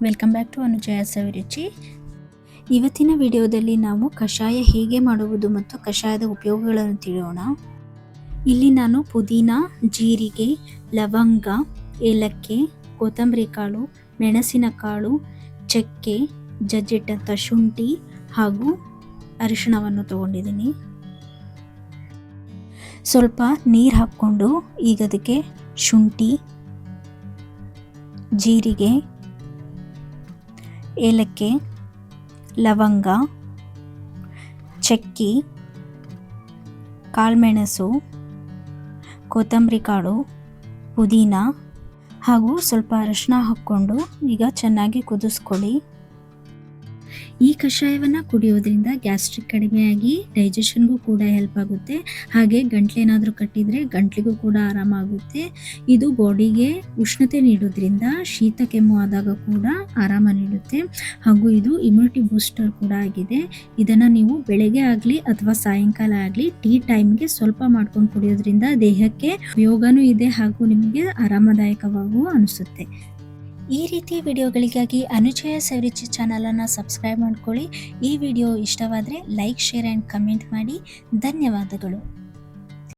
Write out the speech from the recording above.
Welcome back to ಅನುಜಯ ಸವಿರುಚಿ. ಇವತ್ತಿನ ವಿಡಿಯೋದಲ್ಲಿ ನಾವು ಕಷಾಯ ಹೇಗೆ ಮಾಡುವುದು ಮತ್ತು ಕಷಾಯದ ಉಪಯೋಗಗಳನ್ನು ತಿಳಿಯೋಣ. ಇಲ್ಲಿ ನಾನು ಪುದೀನ, ಜೀರಿಗೆ, ಲವಂಗ, ಏಲಕ್ಕಿ, ಕೊತ್ತಂಬರಿ ಕಾಳು, ಮೆಣಸಿನಕಾಳು, ಚಕ್ಕೆ, ಜಜ್ಜಿಟ್ಟಂಥ ಶುಂಠಿ ಹಾಗೂ ಅರಿಶಿಣವನ್ನು ತಗೊಂಡಿದ್ದೀನಿ. ಸ್ವಲ್ಪ ನೀರು ಹಾಕ್ಕೊಂಡು ಈಗ ಅದಕ್ಕೆ ಶುಂಠಿ, ಜೀರಿಗೆ, ಏಲಕ್ಕಿ, ಲವಂಗ, ಚಕ್ಕಿ, ಕಾಳುಮೆಣಸು, ಕೊತ್ತಂಬರಿ ಕಾಳು, ಪುದೀನ ಹಾಗೂ ಸ್ವಲ್ಪ ಅರಿಶಿನ ಹಾಕ್ಕೊಂಡು ಈಗ ಚೆನ್ನಾಗಿ ಕುದಿಸ್ಕೊಳ್ಳಿ. ಈ ಕಷಾಯವನ್ನು ಕುಡಿಯೋದ್ರಿಂದ ಗ್ಯಾಸ್ಟ್ರಿಕ್ ಕಡಿಮೆಯಾಗಿ ಡೈಜೆಷನ್ಗೂ ಕೂಡ ಹೆಲ್ಪ್ ಆಗುತ್ತೆ. ಹಾಗೆ ಗಂಟ್ಲೇನಾದರೂ ಕಟ್ಟಿದರೆ ಗಂಟ್ಲಿಗೂ ಕೂಡ ಆರಾಮಾಗುತ್ತೆ. ಇದು ಬಾಡಿಗೆ ಉಷ್ಣತೆ ನೀಡೋದ್ರಿಂದ ಶೀತ ಕೆಮ್ಮು ಆದಾಗ ಕೂಡ ಆರಾಮ ನೀಡುತ್ತೆ. ಹಾಗೂ ಇದು ಇಮ್ಯುನಿಟಿ ಬೂಸ್ಟರ್ ಕೂಡ ಆಗಿದೆ. ಇದನ್ನು ನೀವು ಬೆಳಗ್ಗೆ ಆಗಲಿ ಅಥವಾ ಸಾಯಂಕಾಲ ಆಗಲಿ ಟೀ ಟೈಮ್ಗೆ ಸ್ವಲ್ಪ ಮಾಡ್ಕೊಂಡು ಕುಡಿಯೋದ್ರಿಂದ ದೇಹಕ್ಕೆ ಉಪಯೋಗನೂ ಇದೆ ಹಾಗೂ ನಿಮಗೆ ಆರಾಮದಾಯಕವಾಗೂ ಅನಿಸುತ್ತೆ. ಈ ರೀತಿ ವಿಡಿಯೋಗಳಿಗಾಗಿ ಅನುಜಯ ಸವಿರುಚಿ ಚಾನಲನ್ನು ಸಬ್ಸ್ಕ್ರೈಬ್ ಮಾಡ್ಕೊಳ್ಳಿ. ಈ ವಿಡಿಯೋ ಇಷ್ಟವಾದರೆ ಲೈಕ್, ಶೇರ್ ಆ್ಯಂಡ್ ಕಮೆಂಟ್ ಮಾಡಿ. ಧನ್ಯವಾದಗಳು.